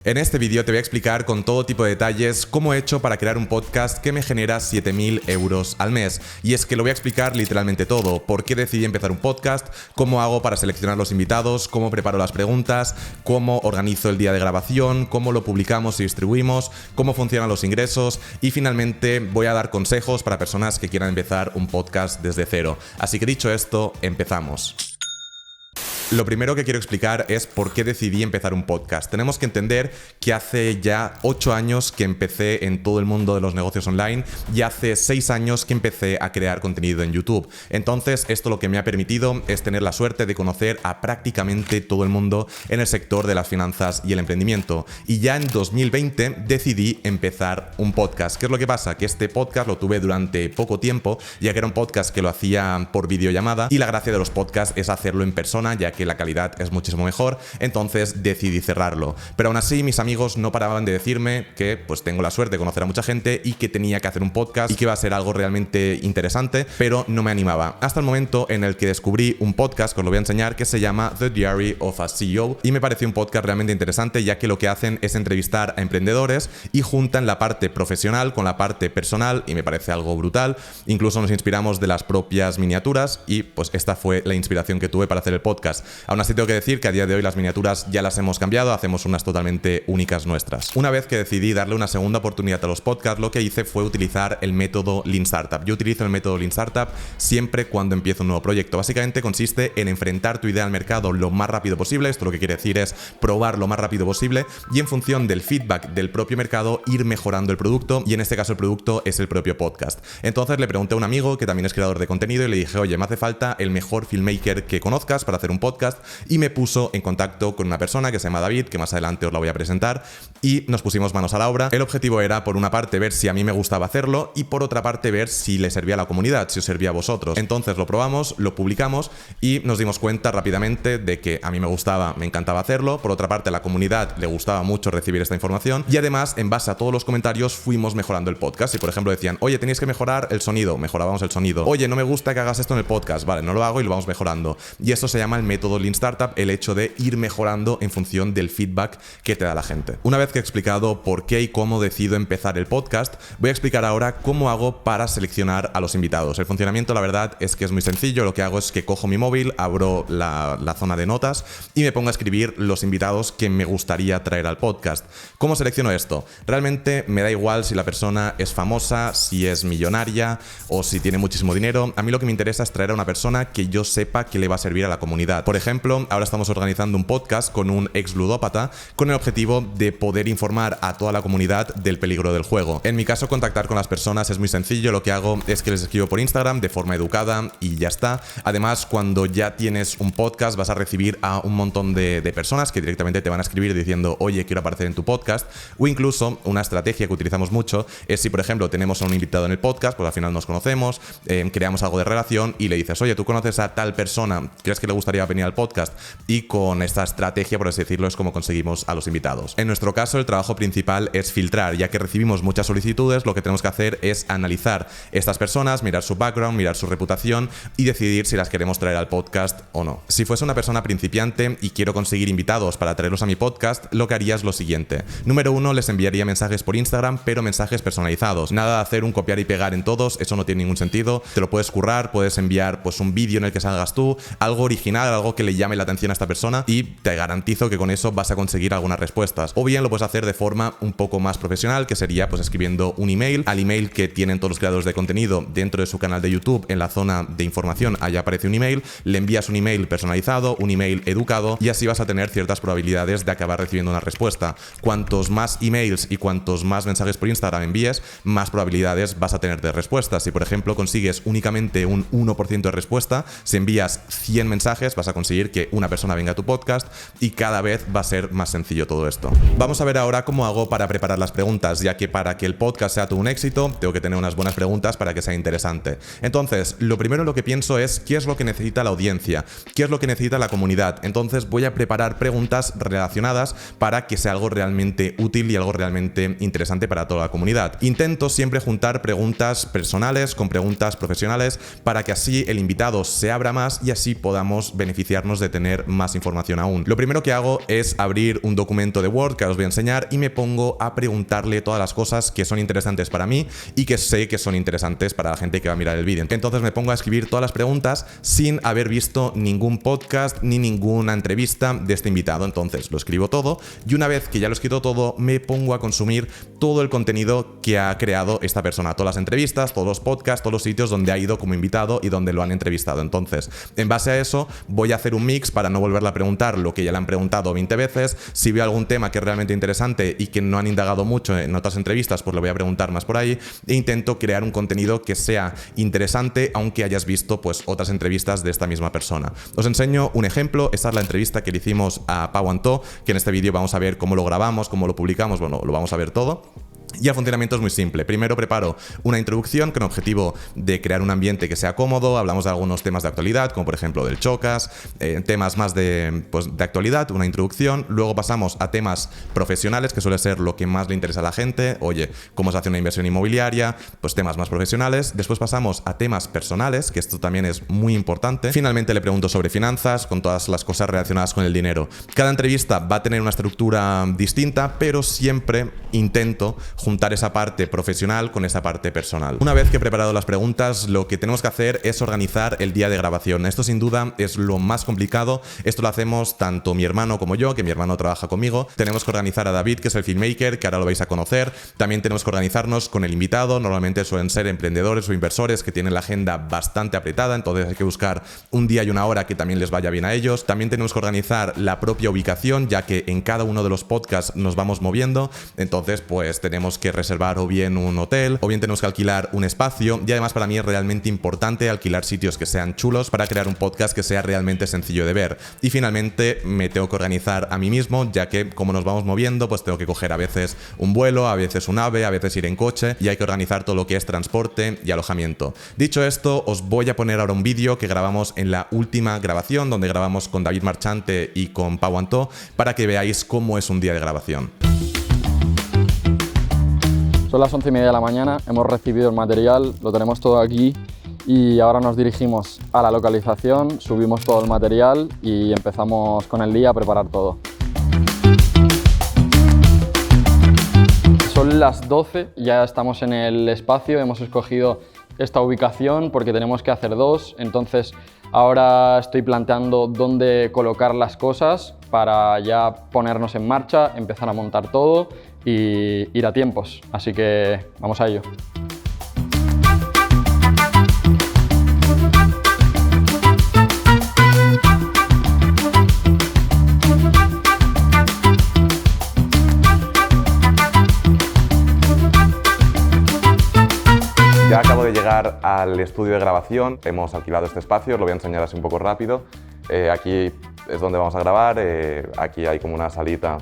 En este vídeo te voy a explicar con todo tipo de detalles cómo he hecho para crear un podcast que me genera 7.000 euros al mes. Y es que lo voy a explicar literalmente todo, por qué decidí empezar un podcast, cómo hago para seleccionar los invitados, cómo preparo las preguntas, cómo organizo el día de grabación, cómo lo publicamos y distribuimos, cómo funcionan los ingresos y finalmente voy a dar consejos para personas que quieran empezar un podcast desde cero. Así que dicho esto, empezamos. Lo primero que quiero explicar es por qué decidí empezar un podcast. Tenemos que entender que hace ya 8 años que empecé en todo el mundo de los negocios online y hace 6 años que empecé a crear contenido en YouTube. Entonces, esto lo que me ha permitido es tener la suerte de conocer a prácticamente todo el mundo en el sector de las finanzas y el emprendimiento. Y ya en 2020 decidí empezar un podcast. ¿Qué es lo que pasa? Que este podcast lo tuve durante poco tiempo, ya que era un podcast que lo hacía por videollamada y la gracia de los podcasts es hacerlo en persona, ya que la calidad es muchísimo mejor, entonces decidí cerrarlo. Pero aún así mis amigos no paraban de decirme que pues tengo la suerte de conocer a mucha gente y que tenía que hacer un podcast y que iba a ser algo realmente interesante, pero no me animaba. Hasta el momento en el que descubrí un podcast que os lo voy a enseñar que se llama The Diary of a CEO y me pareció un podcast realmente interesante, ya que lo que hacen es entrevistar a emprendedores y juntan la parte profesional con la parte personal y me parece algo brutal. Incluso nos inspiramos de las propias miniaturas y pues esta fue la inspiración que tuve para hacer el podcast. Aún así tengo que decir que a día de hoy las miniaturas ya las hemos cambiado, hacemos unas totalmente únicas nuestras. Una vez que decidí darle una segunda oportunidad a los podcasts, lo que hice fue utilizar el método Lean Startup. Yo utilizo el método Lean Startup siempre cuando empiezo un nuevo proyecto. Básicamente consiste en enfrentar tu idea al mercado lo más rápido posible, esto lo que quiere decir es probar lo más rápido posible y en función del feedback del propio mercado ir mejorando el producto y en este caso el producto es el propio podcast. Entonces le pregunté a un amigo que también es creador de contenido y le dije, oye, me hace falta el mejor filmmaker que conozcas para hacer un podcast y me puso en contacto con una persona que se llama David, que más adelante os la voy a presentar y nos pusimos manos a la obra. El objetivo era por una parte ver si a mí me gustaba hacerlo y por otra parte ver si le servía a la comunidad, si os servía a vosotros. Entonces lo probamos, lo publicamos y nos dimos cuenta rápidamente de que a mí me gustaba, me encantaba hacerlo, por otra parte a la comunidad le gustaba mucho recibir esta información y además en base a todos los comentarios fuimos mejorando el podcast. Y por ejemplo decían, oye, tenéis que mejorar el sonido, mejorábamos el sonido. Oye, no me gusta que hagas esto en el podcast, vale, no lo hago y lo vamos mejorando. Y eso se llama el método Lean Startup, el hecho de ir mejorando en función del feedback que te da la gente. Una vez que he explicado por qué y cómo decido empezar el podcast, voy a explicar ahora cómo hago para seleccionar a los invitados. El funcionamiento, la verdad, es que es muy sencillo. Lo que hago es que cojo mi móvil, abro la zona de notas y me pongo a escribir los invitados que me gustaría traer al podcast. ¿Cómo selecciono esto? Realmente me da igual si la persona es famosa, si es millonaria o si tiene muchísimo dinero. A mí lo que me interesa es traer a una persona que yo sepa que le va a servir a la comunidad. Por ejemplo, ahora estamos organizando un podcast con un ex ludópata con el objetivo de poder informar a toda la comunidad del peligro del juego. En mi caso, contactar con las personas es muy sencillo. Lo que hago es que les escribo por Instagram de forma educada y ya está. Además, cuando ya tienes un podcast vas a recibir a un montón de personas que directamente te van a escribir diciendo, oye, quiero aparecer en tu podcast. O incluso una estrategia que utilizamos mucho es si, por ejemplo, tenemos a un invitado en el podcast, pues al final nos conocemos, creamos algo de relación y le dices, oye, tú conoces a tal persona, ¿crees que le gustaría venir al podcast? Y con esta estrategia, por así decirlo, es como conseguimos a los invitados. En nuestro caso, el trabajo principal es filtrar, ya que recibimos muchas solicitudes, lo que tenemos que hacer es analizar estas personas, mirar su background, mirar su reputación y decidir si las queremos traer al podcast o no. Si fuese una persona principiante y quiero conseguir invitados para traerlos a mi podcast, lo que haría es lo siguiente. Número 1, les enviaría mensajes por Instagram, pero mensajes personalizados. Nada de hacer un copiar y pegar en todos, eso no tiene ningún sentido. Te lo puedes currar, puedes enviar pues un vídeo en el que salgas tú, algo original, algo que le llame la atención a esta persona y te garantizo que con eso vas a conseguir algunas respuestas. O bien lo puedes hacer de forma un poco más profesional, que sería pues escribiendo un email. Al email que tienen todos los creadores de contenido dentro de su canal de YouTube, en la zona de información, allá aparece un email, le envías un email personalizado, un email educado y así vas a tener ciertas probabilidades de acabar recibiendo una respuesta. Cuantos más emails y cuantos más mensajes por Instagram envíes, más probabilidades vas a tener de respuestas. Si por ejemplo consigues únicamente un 1% de respuesta, si envías 100 mensajes vas a conseguir que una persona venga a tu podcast y cada vez va a ser más sencillo todo esto. Vamos a ver ahora cómo hago para preparar las preguntas, ya que para que el podcast sea todo un éxito, tengo que tener unas buenas preguntas para que sea interesante. Entonces, lo primero en lo que pienso es qué es lo que necesita la audiencia, qué es lo que necesita la comunidad. Entonces voy a preparar preguntas relacionadas para que sea algo realmente útil y algo realmente interesante para toda la comunidad. Intento siempre juntar preguntas personales con preguntas profesionales para que así el invitado se abra más y así podamos beneficiar beneficiarnos de tener más información aún. Lo primero que hago es abrir un documento de Word que ahora os voy a enseñar y me pongo a preguntarle todas las cosas que son interesantes para mí y que sé que son interesantes para la gente que va a mirar el vídeo. Entonces me pongo a escribir todas las preguntas sin haber visto ningún podcast ni ninguna entrevista de este invitado. Entonces lo escribo todo y una vez que ya lo he escrito todo, me pongo a consumir todo el contenido que ha creado esta persona, todas las entrevistas, todos los podcasts, todos los sitios donde ha ido como invitado y donde lo han entrevistado. Entonces, en base a eso, voy a hacer un mix para no volverle a preguntar lo que ya le han preguntado 20 veces. Si veo algún tema que es realmente interesante y que no han indagado mucho en otras entrevistas, pues le voy a preguntar más por ahí e intento crear un contenido que sea interesante, aunque hayas visto pues otras entrevistas de esta misma persona. Os enseño un ejemplo. Esta es la entrevista que le hicimos a Pau Antó, que en este vídeo vamos a ver cómo lo grabamos, cómo lo publicamos, bueno, lo vamos a ver todo. Y el funcionamiento es muy simple. Primero preparo una introducción con el objetivo de crear un ambiente que sea cómodo. Hablamos de algunos temas de actualidad, como por ejemplo del Chocas, temas más de actualidad, una introducción. Luego pasamos a temas profesionales, que suele ser lo que más le interesa a la gente. Oye, cómo se hace una inversión inmobiliaria, pues temas más profesionales. Después pasamos a temas personales, que esto también es muy importante. Finalmente le pregunto sobre finanzas, con todas las cosas relacionadas con el dinero. Cada entrevista va a tener una estructura distinta, pero siempre intento juntar esa parte profesional con esa parte personal. Una vez que he preparado las preguntas, lo que tenemos que hacer es organizar el día de grabación. Esto sin duda es lo más complicado. Esto lo hacemos tanto mi hermano como yo, que mi hermano trabaja conmigo. Tenemos que organizar a David, que es el filmmaker, que ahora lo vais a conocer. También tenemos que organizarnos con el invitado. Normalmente suelen ser emprendedores o inversores que tienen la agenda bastante apretada, entonces hay que buscar un día y una hora que también les vaya bien a ellos. También tenemos que organizar la propia ubicación, ya que en cada uno de los podcasts nos vamos moviendo. Entonces, pues tenemos que reservar o bien un hotel o bien tenemos que alquilar un espacio, y además para mí es realmente importante alquilar sitios que sean chulos para crear un podcast que sea realmente sencillo de ver. Y finalmente me tengo que organizar a mí mismo, ya que como nos vamos moviendo, pues tengo que coger a veces un vuelo, a veces un AVE, a veces ir en coche, y hay que organizar todo lo que es transporte y alojamiento. Dicho esto, os voy a poner ahora un vídeo que grabamos en la última grabación, donde grabamos con David Marchante y con Pau Antó, para que veáis cómo es un día de grabación. Son las 11:30 de la mañana, hemos recibido el material, lo tenemos todo aquí y ahora nos dirigimos a la localización, subimos todo el material y empezamos con el día a preparar todo. Son las 12, ya estamos en el espacio, hemos escogido esta ubicación porque tenemos que hacer dos, entonces ahora estoy planteando dónde colocar las cosas para ya ponernos en marcha, empezar a montar todo y ir a tiempos, así que vamos a ello. Ya acabo de llegar al estudio de grabación, hemos alquilado este espacio, os lo voy a enseñar así un poco rápido. Aquí es donde vamos a grabar, aquí hay como una salita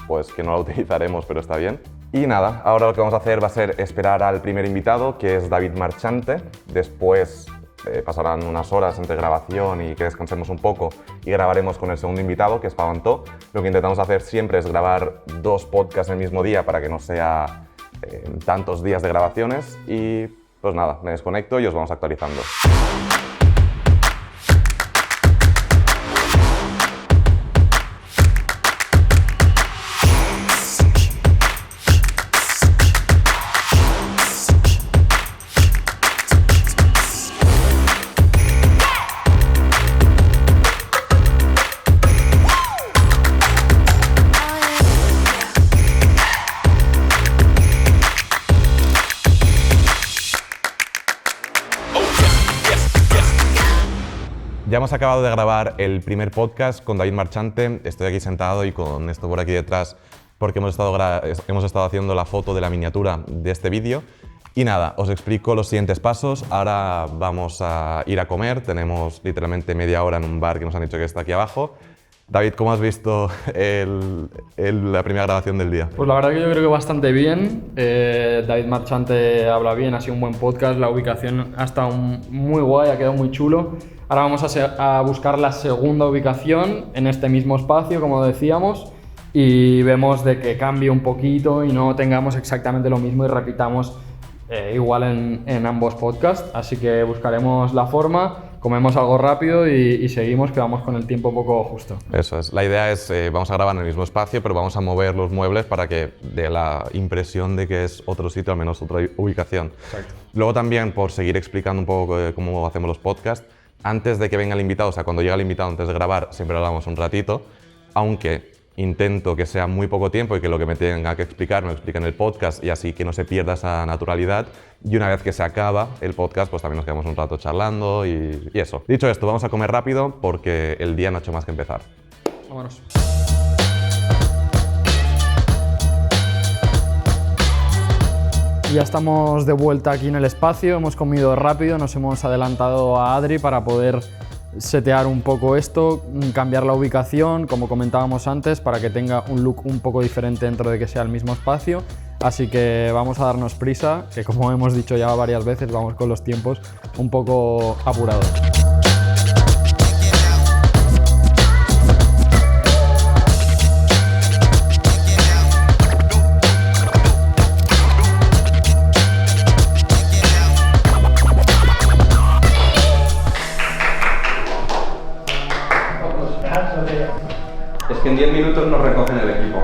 pues que no la utilizaremos, pero está bien. Y nada, ahora lo que vamos a hacer va a ser esperar al primer invitado, que es David Marchante. Después pasarán unas horas entre grabación y que descansemos un poco y grabaremos con el segundo invitado, que es Pau Antó. Lo que intentamos hacer siempre es grabar dos podcasts el mismo día para que no sea tantos días de grabaciones. Y pues nada, me desconecto y os vamos actualizando. Ya hemos acabado de grabar el primer podcast con David Marchante. Estoy aquí sentado y con esto por aquí detrás porque hemos estado haciendo la foto de la miniatura de este vídeo. Y nada, os explico los siguientes pasos. Ahora vamos a ir a comer. Tenemos literalmente media hora en un bar que nos han dicho que está aquí abajo. David, ¿cómo has visto la primera grabación del día? Pues la verdad que yo creo que bastante bien. David Marchante habla bien, ha sido un buen podcast, la ubicación ha estado muy guay, ha quedado muy chulo. Ahora vamos a buscar la segunda ubicación en este mismo espacio, como decíamos, y vemos de que cambie un poquito y no tengamos exactamente lo mismo y repitamos igual en ambos podcasts. Así que buscaremos la forma. comemos algo rápido y seguimos, que vamos con el tiempo un poco justo. Eso es. La idea es, vamos a grabar en el mismo espacio, pero vamos a mover los muebles para que dé la impresión de que es otro sitio, al menos otra ubicación. Exacto. Luego también, por seguir explicando un poco cómo hacemos los podcasts, antes de que venga el invitado, o sea, cuando llega el invitado antes de grabar, siempre hablamos un ratito, aunque intento que sea muy poco tiempo y que lo que me tenga que explicar me lo explique en el podcast y así que no se pierda esa naturalidad. Y una vez que se acaba el podcast, pues también nos quedamos un rato charlando y eso. Dicho esto, vamos a comer rápido porque el día no ha hecho más que empezar. Vámonos. Ya estamos de vuelta aquí en el espacio, hemos comido rápido, nos hemos adelantado a Adri para poder setear un poco esto, cambiar la ubicación, como comentábamos antes, para que tenga un look un poco diferente dentro de que sea el mismo espacio. Así que vamos a darnos prisa, que como hemos dicho ya varias veces, vamos con los tiempos un poco apurados. Es que en 10 minutos nos recogen el equipo.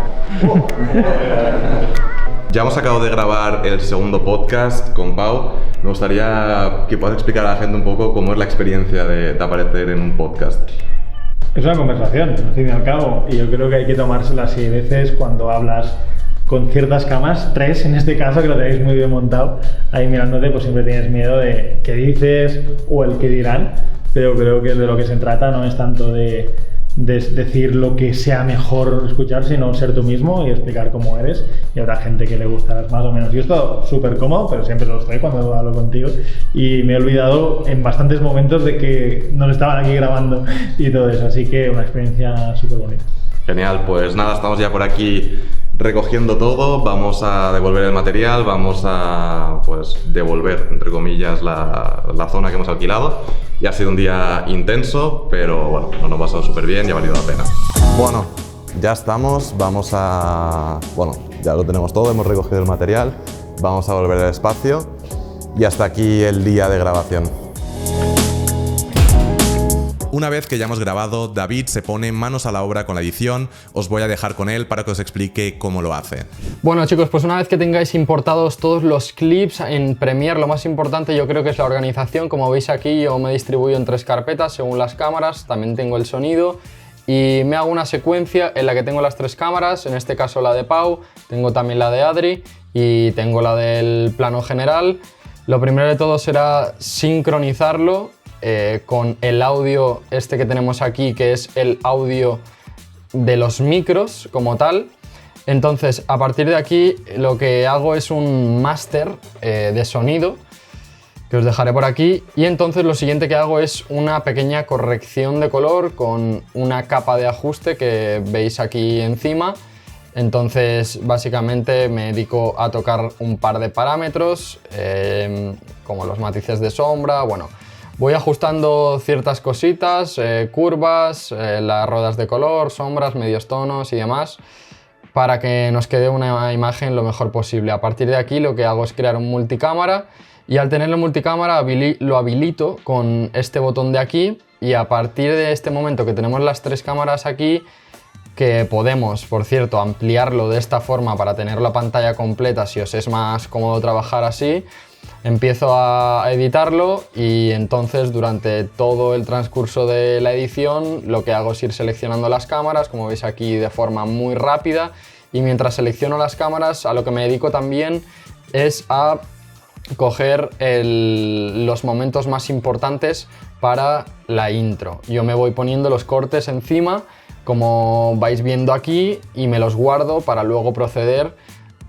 Ya hemos acabado de grabar el segundo podcast con Pau. Me gustaría que puedas explicar a la gente un poco cómo es la experiencia de aparecer en un podcast. Es una conversación, al fin y al cabo, y yo creo que hay que tomársela así. A veces cuando hablas con ciertas cámaras, 3 en este caso, que lo tenéis muy bien montado, ahí mirándote, pues siempre tienes miedo de qué dices o el qué dirán, pero creo que de lo que se trata no es tanto de decir lo que sea mejor escuchar, sino ser tú mismo y explicar cómo eres, y habrá gente que le gustarás más o menos. Yo he estado súper cómodo, pero siempre lo estoy cuando hablo contigo, y me he olvidado en bastantes momentos de que nos estaban aquí grabando y todo eso, así que una experiencia súper bonita. Genial, pues nada, estamos ya por aquí recogiendo todo, vamos a devolver el material, vamos a pues devolver, entre comillas, la zona que hemos alquilado. Y ha sido un día intenso, pero bueno, nos lo hemos pasado súper bien y ha valido la pena. Bueno, ya estamos, ya lo tenemos todo, hemos recogido el material, vamos a volver al espacio y hasta aquí el día de grabación. Una vez que ya hemos grabado, David se pone manos a la obra con la edición. Os voy a dejar con él para que os explique cómo lo hace. Bueno chicos, pues una vez que tengáis importados todos los clips en Premiere, lo más importante yo creo que es la organización. Como veis aquí, yo me distribuyo en 3 carpetas según las cámaras, también tengo el sonido y me hago una secuencia en la que tengo las 3 cámaras, en este caso la de Pau, tengo también la de Adri y tengo la del plano general. Lo primero de todo será sincronizarlo con el audio este que tenemos aquí, que es el audio de los micros como tal. Entonces, a partir de aquí lo que hago es un máster de sonido que os dejaré por aquí, y entonces lo siguiente que hago es una pequeña corrección de color con una capa de ajuste que veis aquí encima. Entonces básicamente me dedico a tocar un par de parámetros como los matices de sombra, bueno, voy ajustando ciertas cositas, curvas, las ruedas de color, sombras, medios tonos y demás, para que nos quede una imagen lo mejor posible. A partir de aquí lo que hago es crear un multicámara, y al tenerlo en multicámara lo habilito con este botón de aquí, y a partir de este momento que tenemos las 3 cámaras aquí, que podemos, por cierto, ampliarlo de esta forma para tener la pantalla completa si os es más cómodo trabajar así, empiezo a editarlo, y entonces durante todo el transcurso de la edición lo que hago es ir seleccionando las cámaras, como veis aquí, de forma muy rápida, y mientras selecciono las cámaras a lo que me dedico también es a coger los momentos más importantes para la intro. Yo me voy poniendo los cortes encima, como vais viendo aquí, y me los guardo para luego proceder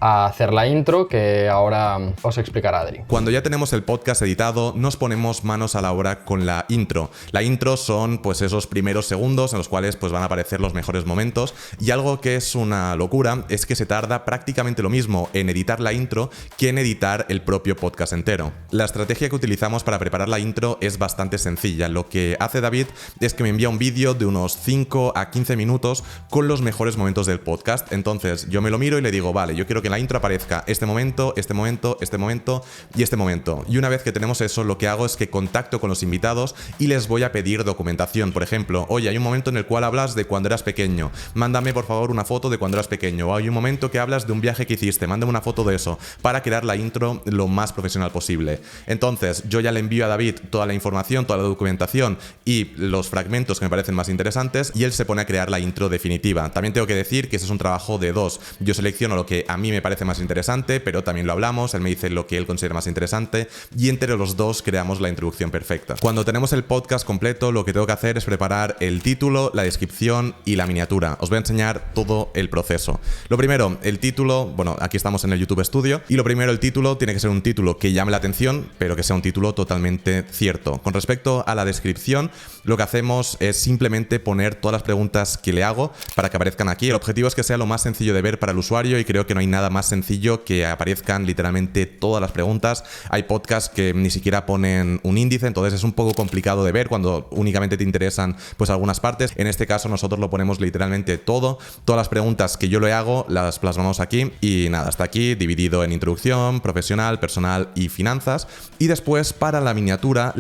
a hacer la intro, que ahora os explicará Adri. Cuando ya tenemos el podcast editado, nos ponemos manos a la obra con la intro. La intro son pues esos primeros segundos en los cuales pues van a aparecer los mejores momentos, y algo que es una locura es que se tarda prácticamente lo mismo en editar la intro que en editar el propio podcast entero. La estrategia que utilizamos para preparar la intro es bastante sencilla. Lo que hace David es que me envía un vídeo de unos 5 a 15 minutos con los mejores momentos del podcast. Entonces yo me lo miro y le digo, vale, yo quiero que en la intro aparezca este momento, este momento, este momento y este momento. Y una vez que tenemos eso, lo que hago es que contacto con los invitados y les voy a pedir documentación. Por ejemplo, oye, hay un momento en el cual hablas de cuando eras pequeño, mándame por favor una foto de cuando eras pequeño. O hay un momento que hablas de un viaje que hiciste, mándame una foto de eso, para crear la intro lo más profesional posible. Entonces, yo ya le envío a David toda la información, toda la documentación y los fragmentos que me parecen más interesantes, y él se pone a crear la intro definitiva. También tengo que decir que ese es un trabajo de dos. Yo selecciono lo que a mí me parece más interesante, pero también lo hablamos, él me dice lo que él considera más interesante, y entre los dos creamos la introducción perfecta. Cuando tenemos el podcast completo, lo que tengo que hacer es preparar el título, la descripción y la miniatura. Os voy a enseñar todo el proceso. Lo primero, el título. Bueno, aquí estamos en el YouTube Studio, y lo primero, el título tiene que ser un título que llame la atención, pero que sea un título totalmente cierto. Con respecto a la descripción, lo que hacemos es simplemente poner todas las preguntas que le hago para que aparezcan aquí. El objetivo es que sea lo más sencillo de ver para el usuario, y creo que no hay nada más sencillo que aparezcan literalmente todas las preguntas. Hay podcasts que ni siquiera ponen un índice, entonces es un poco complicado de ver cuando únicamente te interesan pues algunas partes. En este caso nosotros lo ponemos literalmente todo. Todas las preguntas que yo le hago las plasmamos aquí, y nada, hasta aquí dividido en introducción, profesional, personal y finanzas. Y después, para la miniatura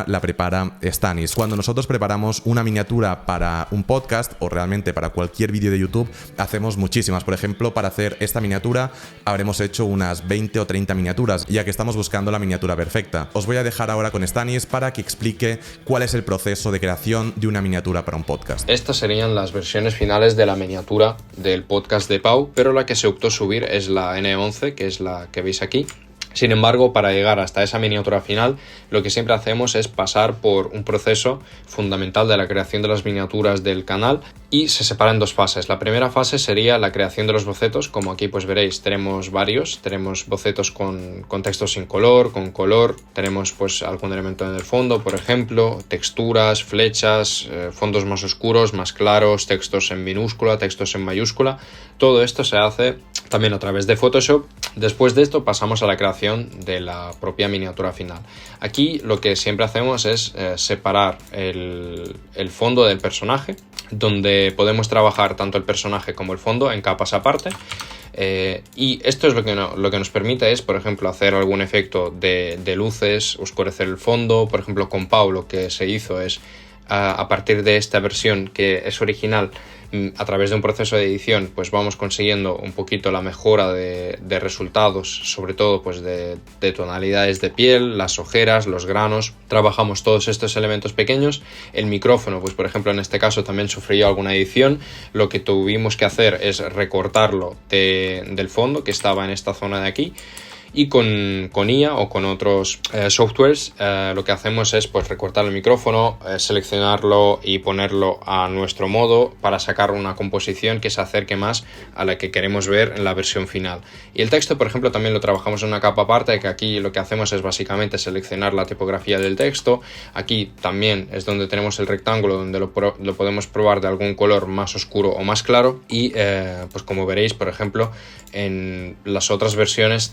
la prepara Stanis. Cuando nosotros preparamos una miniatura para un podcast o realmente para cualquier vídeo de YouTube, hacemos muchísimas. Por ejemplo, para hacer esta miniatura habremos hecho unas 20 o 30 miniaturas, ya que estamos buscando la miniatura perfecta. Os voy a dejar ahora con Stanis para que explique cuál es el proceso de creación de una miniatura para un podcast. Estas serían las versiones finales de la miniatura del podcast de Pau, pero la que se optó subir es la N11, que es la que veis aquí. Sin embargo, para llegar hasta esa miniatura final, lo que siempre hacemos es pasar por un proceso fundamental de la creación de las miniaturas del canal, y se separa en dos fases. La primera fase sería la creación de los bocetos. Como aquí pues veréis, tenemos varios. Tenemos bocetos con textos sin color, con color. Tenemos pues algún elemento en el fondo, por ejemplo, texturas, flechas, fondos más oscuros, más claros, textos en minúscula, textos en mayúscula. Todo esto se hace también a través de Photoshop. Después de esto pasamos a la creación de la propia miniatura final. Aquí lo que siempre hacemos es separar el fondo del personaje, donde podemos trabajar tanto el personaje como el fondo en capas aparte. Y esto es lo que nos permite es, por ejemplo, hacer algún efecto de luces, oscurecer el fondo. Por ejemplo, con Pau lo que se hizo es, a partir de esta versión que es original, a través de un proceso de edición, pues vamos consiguiendo un poquito la mejora de resultados, sobre todo pues de tonalidades de piel, las ojeras, los granos. Trabajamos todos estos elementos pequeños. El micrófono, pues por ejemplo en este caso también sufrió alguna edición. Lo que tuvimos que hacer es recortarlo del fondo, que estaba en esta zona de aquí. Y con IA o con otros softwares lo que hacemos es pues recortar el micrófono, seleccionarlo y ponerlo a nuestro modo para sacar una composición que se acerque más a la que queremos ver en la versión final. Y el texto, por ejemplo, también lo trabajamos en una capa aparte, que aquí lo que hacemos es básicamente seleccionar la tipografía del texto. Aquí también es donde tenemos el rectángulo, donde lo podemos probar de algún color más oscuro o más claro. Y pues como veréis, por ejemplo, en las otras versiones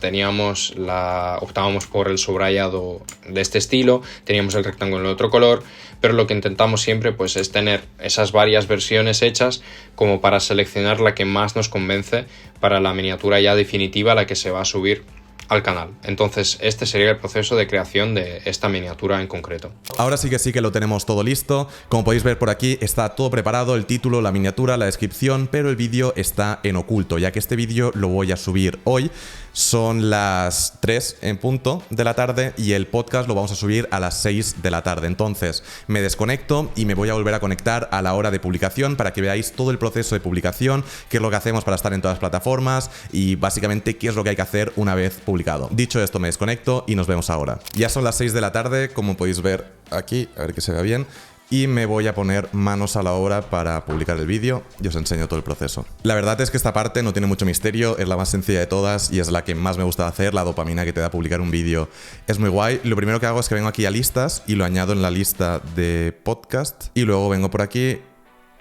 optábamos por el subrayado de este estilo, teníamos el rectángulo en otro color, pero lo que intentamos siempre pues es tener esas varias versiones hechas como para seleccionar la que más nos convence para la miniatura ya definitiva, la que se va a subir al canal. Entonces este sería el proceso de creación de esta miniatura en concreto. Ahora sí que lo tenemos todo listo. Como podéis ver por aquí está todo preparado, el título, la miniatura, la descripción, pero el vídeo está en oculto, ya que este vídeo lo voy a subir hoy. Son las 3 en punto de la tarde y el podcast lo vamos a subir a las 6 de la tarde. Entonces me desconecto y me voy a volver a conectar a la hora de publicación para que veáis todo el proceso de publicación, qué es lo que hacemos para estar en todas las plataformas y básicamente qué es lo que hay que hacer una vez publicado. Dicho esto, me desconecto y nos vemos ahora. Ya son las 6 de la tarde, como podéis ver aquí, a ver que se vea bien. Y me voy a poner manos a la obra para publicar el vídeo y os enseño todo el proceso. La verdad es que esta parte no tiene mucho misterio, es la más sencilla de todas y es la que más me gusta hacer. La dopamina que te da publicar un vídeo es muy guay. Lo primero que hago es que vengo aquí a listas y lo añado en la lista de podcast y luego vengo por aquí,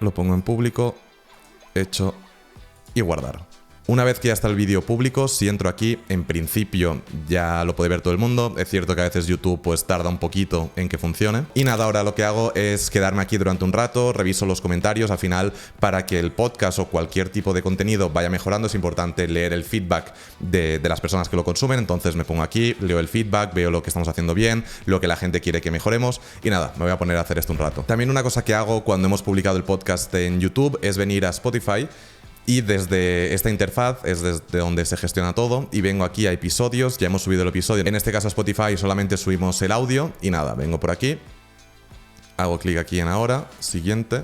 lo pongo en público, hecho y guardar. Una vez que ya está el vídeo público, si entro aquí, en principio ya lo puede ver todo el mundo. Es cierto que a veces YouTube pues tarda un poquito en que funcione. Y nada, ahora lo que hago es quedarme aquí durante un rato, reviso los comentarios. Al final, para que el podcast o cualquier tipo de contenido vaya mejorando, es importante leer el feedback de las personas que lo consumen. Entonces me pongo aquí, leo el feedback, veo lo que estamos haciendo bien, lo que la gente quiere que mejoremos y nada, me voy a poner a hacer esto un rato. También una cosa que hago cuando hemos publicado el podcast en YouTube es venir a Spotify y desde esta interfaz es desde donde se gestiona todo y vengo aquí a episodios, ya hemos subido el episodio. En este caso a Spotify solamente subimos el audio y nada, vengo por aquí, hago clic aquí en ahora, siguiente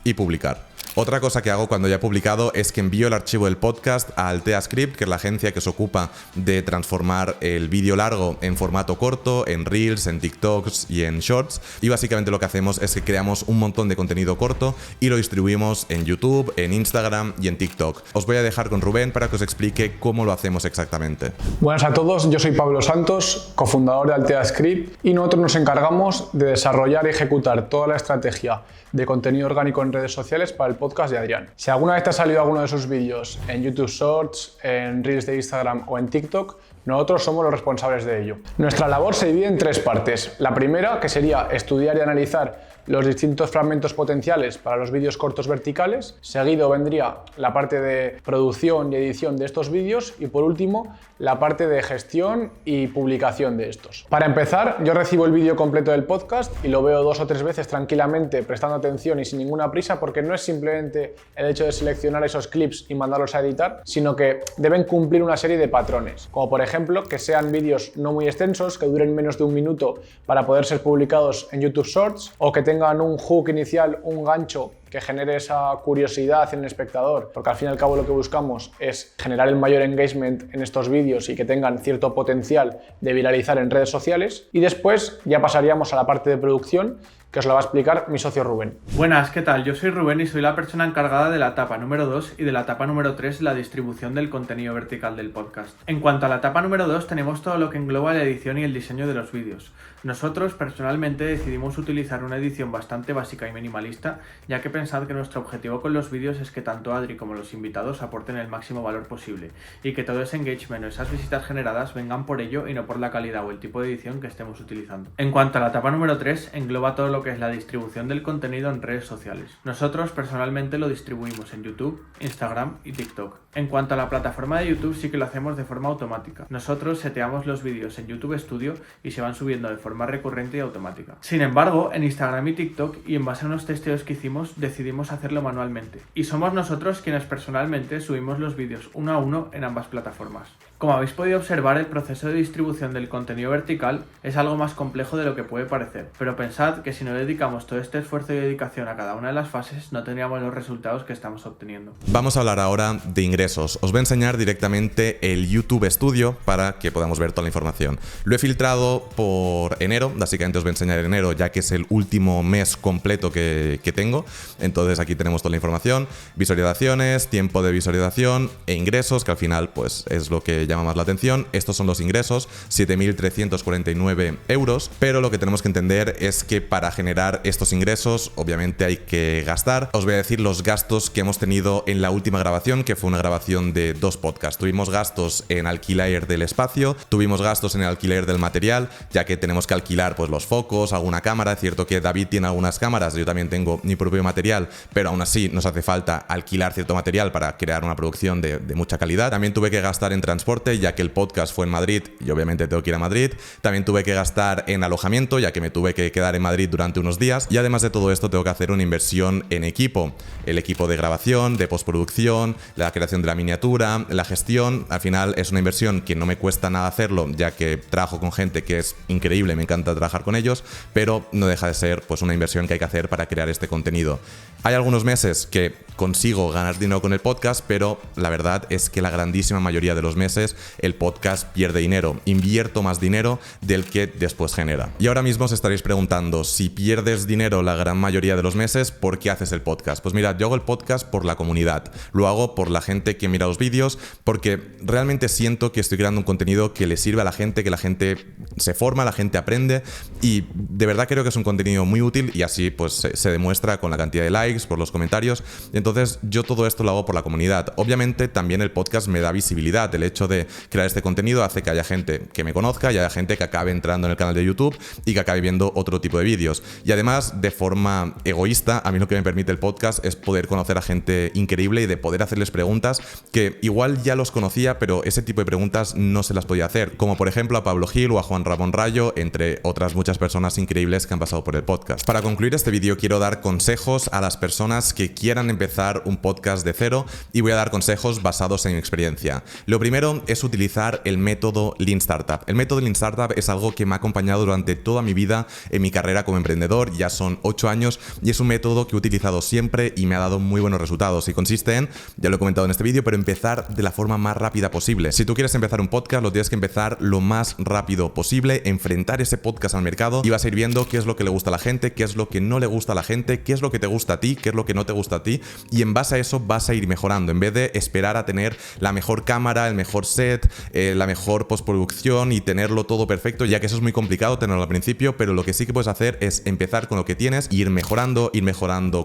y publicar. Otra cosa que hago cuando ya he publicado es que envío el archivo del podcast a Altea Script, que es la agencia que se ocupa de transformar el vídeo largo en formato corto, en Reels, en TikToks y en Shorts. Y básicamente lo que hacemos es que creamos un montón de contenido corto y lo distribuimos en YouTube, en Instagram y en TikTok. Os voy a dejar con Rubén para que os explique cómo lo hacemos exactamente. Buenas a todos, yo soy Pablo Santos, cofundador de Altea Script, y nosotros nos encargamos de desarrollar y ejecutar toda la estrategia de contenido orgánico en redes sociales para el podcast de Adrián. Si alguna vez te ha salido alguno de sus vídeos en YouTube Shorts, en Reels de Instagram o en TikTok, nosotros somos los responsables de ello. Nuestra labor se divide en tres partes. La primera, que sería estudiar y analizar los distintos fragmentos potenciales para los vídeos cortos verticales. Seguido vendría la parte de producción y edición de estos vídeos y por último la parte de gestión y publicación de estos. Para empezar, yo recibo el vídeo completo del podcast y lo veo 2 o 3 veces tranquilamente, prestando atención y sin ninguna prisa, porque no es simplemente el hecho de seleccionar esos clips y mandarlos a editar, sino que deben cumplir una serie de patrones, como por ejemplo que sean vídeos no muy extensos, que duren menos de 1 minuto para poder ser publicados en YouTube Shorts, o que tengan un hook inicial, un gancho que genere esa curiosidad en el espectador, porque al fin y al cabo lo que buscamos es generar el mayor engagement en estos vídeos y que tengan cierto potencial de viralizar en redes sociales. Y después ya pasaríamos a la parte de producción, que os la va a explicar mi socio Rubén. Buenas, ¿qué tal? Yo soy Rubén y soy la persona encargada de la etapa número 2 y de la etapa número 3, la distribución del contenido vertical del podcast. En cuanto a la etapa número 2, tenemos todo lo que engloba la edición y el diseño de los vídeos. Nosotros, personalmente, decidimos utilizar una edición bastante básica y minimalista, ya que pensad que nuestro objetivo con los vídeos es que tanto Adri como los invitados aporten el máximo valor posible y que todo ese engagement o esas visitas generadas vengan por ello y no por la calidad o el tipo de edición que estemos utilizando. En cuanto a la etapa número 3, engloba todo lo que es la distribución del contenido en redes sociales. Nosotros personalmente lo distribuimos en YouTube, Instagram y TikTok. En cuanto a la plataforma de YouTube, sí que lo hacemos de forma automática. Nosotros seteamos los vídeos en YouTube Studio y se van subiendo de forma recurrente y automática. Sin embargo, en Instagram y TikTok, y en base a unos testeos que hicimos, decidimos hacerlo manualmente. Y somos nosotros quienes personalmente subimos los vídeos uno a uno en ambas plataformas. Como habéis podido observar, el proceso de distribución del contenido vertical es algo más complejo de lo que puede parecer, pero pensad que si no dedicamos todo este esfuerzo y dedicación a cada una de las fases, no tendríamos los resultados que estamos obteniendo. Vamos a hablar ahora de ingresos. Os voy a enseñar directamente el YouTube Studio para que podamos ver toda la información. Lo he filtrado por enero, básicamente os voy a enseñar enero, ya que es el último mes completo que tengo. Entonces aquí tenemos toda la información, visualizaciones, tiempo de visualización e ingresos, que al final pues es lo que llama más la atención. Estos son los ingresos, 7.349 euros, pero lo que tenemos que entender es que para generar estos ingresos obviamente hay que gastar. Os voy a decir los gastos que hemos tenido en la última grabación, que fue una grabación de 2 podcasts. Tuvimos gastos en alquiler del espacio, tuvimos gastos en el alquiler del material, ya que tenemos que alquilar pues los focos, alguna cámara. Es cierto que David tiene algunas cámaras, yo también tengo mi propio material, pero aún así nos hace falta alquilar cierto material para crear una producción de mucha calidad. También tuve que gastar en transporte, ya que el podcast fue en Madrid y obviamente tengo que ir a Madrid. También tuve que gastar en alojamiento, ya que me tuve que quedar en Madrid durante unos días. Y además de todo esto tengo que hacer una inversión en equipo. El equipo de grabación, de postproducción, la creación de la miniatura, la gestión. Al final es una inversión que no me cuesta nada hacerlo, ya que trabajo con gente que es increíble, me encanta trabajar con ellos, pero no deja de ser pues una inversión que hay que hacer para crear este contenido. Hay algunos meses que consigo ganar dinero con el podcast, pero la verdad es que la grandísima mayoría de los meses el podcast pierde dinero. Invierto más dinero del que después genera. Y ahora mismo os estaréis preguntando, si pierdes dinero la gran mayoría de los meses, ¿por qué haces el podcast? Pues mirad, yo hago el podcast por la comunidad. Lo hago por la gente que mira los vídeos, porque realmente siento que estoy creando un contenido que le sirve a la gente, que la gente se forma, la gente aprende, y de verdad creo que es un contenido muy útil, y así pues se demuestra con la cantidad de de likes, por los comentarios. Entonces yo todo esto lo hago por la comunidad. Obviamente también el podcast me da visibilidad. El hecho de crear este contenido hace que haya gente que me conozca y haya gente que acabe entrando en el canal de YouTube y que acabe viendo otro tipo de vídeos. Y además, de forma egoísta, a mí lo que me permite el podcast es poder conocer a gente increíble y de poder hacerles preguntas que igual ya los conocía, pero ese tipo de preguntas no se las podía hacer, como por ejemplo a Pablo Gil o a Juan Ramón Rayo, entre otras muchas personas increíbles que han pasado por el podcast. Para concluir este vídeo quiero dar consejos a las personas que quieran empezar un podcast de cero y voy a dar consejos basados en mi experiencia. Lo primero es utilizar el método Lean Startup. El método Lean Startup es algo que me ha acompañado durante toda mi vida en mi carrera como emprendedor, ya son 8 años y es un método que he utilizado siempre y me ha dado muy buenos resultados y consiste en, ya lo he comentado en este vídeo, pero empezar de la forma más rápida posible. Si tú quieres empezar un podcast, lo tienes que empezar lo más rápido posible, enfrentar ese podcast al mercado y vas a ir viendo qué es lo que le gusta a la gente, qué es lo que no le gusta a la gente, qué es lo que te gusta a ti, qué es lo que no te gusta a ti y en base a eso vas a ir mejorando en vez de esperar a tener la mejor cámara, el mejor set, la mejor postproducción y tenerlo todo perfecto, ya que eso es muy complicado tenerlo al principio, pero lo que sí que puedes hacer es empezar con lo que tienes, ir mejorando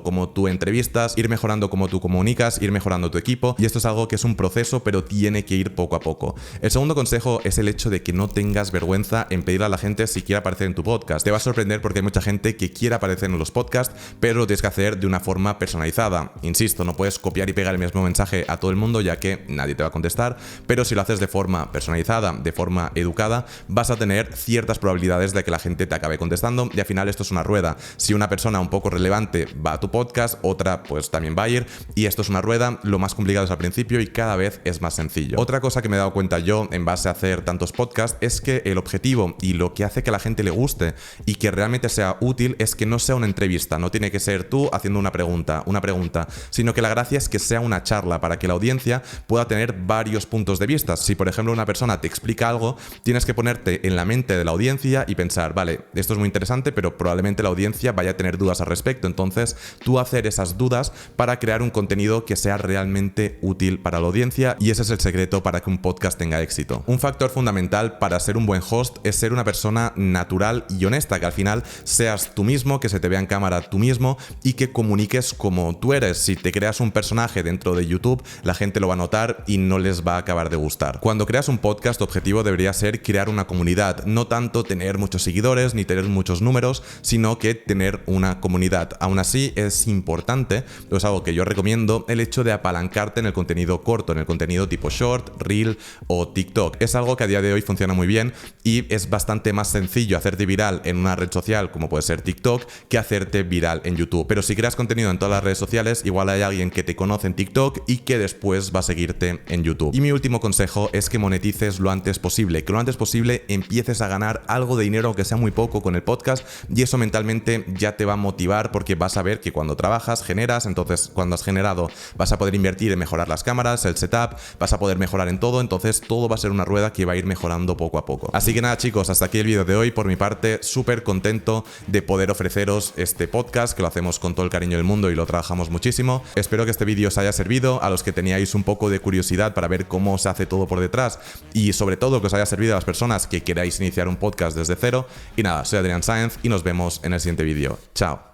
como tú entrevistas, ir mejorando como tú comunicas, ir mejorando tu equipo y esto es algo que es un proceso pero tiene que ir poco a poco. El segundo consejo es el hecho de que no tengas vergüenza en pedirle a la gente si quiere aparecer en tu podcast. Te va a sorprender porque hay mucha gente que quiere aparecer en los podcasts, pero lo tienes que hacer de una forma personalizada. Insisto, no puedes copiar y pegar el mismo mensaje a todo el mundo ya que nadie te va a contestar, pero si lo haces de forma personalizada, de forma educada, vas a tener ciertas probabilidades de que la gente te acabe contestando y al final esto es una rueda. Si una persona un poco relevante va a tu podcast, otra pues también va a ir y esto es una rueda. Lo más complicado es al principio y cada vez es más sencillo. Otra cosa que me he dado cuenta yo en base a hacer tantos podcasts es que el objetivo y lo que hace que a la gente le guste y que realmente sea útil es que no sea una entrevista, no tiene que ser tú haciendo una pregunta, sino que la gracia es que sea una charla para que la audiencia pueda tener varios puntos de vista. Si por ejemplo una persona te explica algo, tienes que ponerte en la mente de la audiencia y pensar, vale, esto es muy interesante, pero probablemente la audiencia vaya a tener dudas al respecto, entonces tú hacer esas dudas para crear un contenido que sea realmente útil para la audiencia y ese es el secreto para que un podcast tenga éxito. Un factor fundamental para ser un buen host es ser una persona natural y honesta, que al final seas tú mismo, que se te vea en cámara tú mismo y que comuniques como tú eres. Si te creas un personaje dentro de YouTube, la gente lo va a notar y no les va a acabar de gustar. Cuando creas un podcast, tu objetivo debería ser crear una comunidad, no tanto tener muchos seguidores ni tener muchos números, sino que tener una comunidad. Aún así, es importante, es algo que yo recomiendo, el hecho de apalancarte en el contenido corto, en el contenido tipo short, reel o TikTok. Es algo que a día de hoy funciona muy bien y es bastante más sencillo hacerte viral en una red social como puede ser TikTok que hacerte viral en YouTube. Pero si creas contenido en todas las redes sociales, igual hay alguien que te conoce en TikTok y que después va a seguirte en YouTube. Y mi último consejo es que monetices lo antes posible, que lo antes posible empieces a ganar algo de dinero, aunque sea muy poco, con el podcast y eso mentalmente ya te va a motivar porque vas a ver que cuando trabajas generas, entonces cuando has generado vas a poder invertir en mejorar las cámaras, el setup, vas a poder mejorar en todo, entonces todo va a ser una rueda que va a ir mejorando poco a poco. Así que nada chicos, hasta aquí el vídeo de hoy. Por mi parte, súper contento de poder ofreceros este podcast, que lo hacemos con todo el cariño del mundo y lo trabajamos muchísimo. Espero que este vídeo os haya servido, a los que teníais un poco de curiosidad para ver cómo se hace todo por detrás y sobre todo que os haya servido a las personas que queráis iniciar un podcast desde cero. Y nada, soy Adrián Sáenz y nos vemos en el siguiente vídeo. Chao.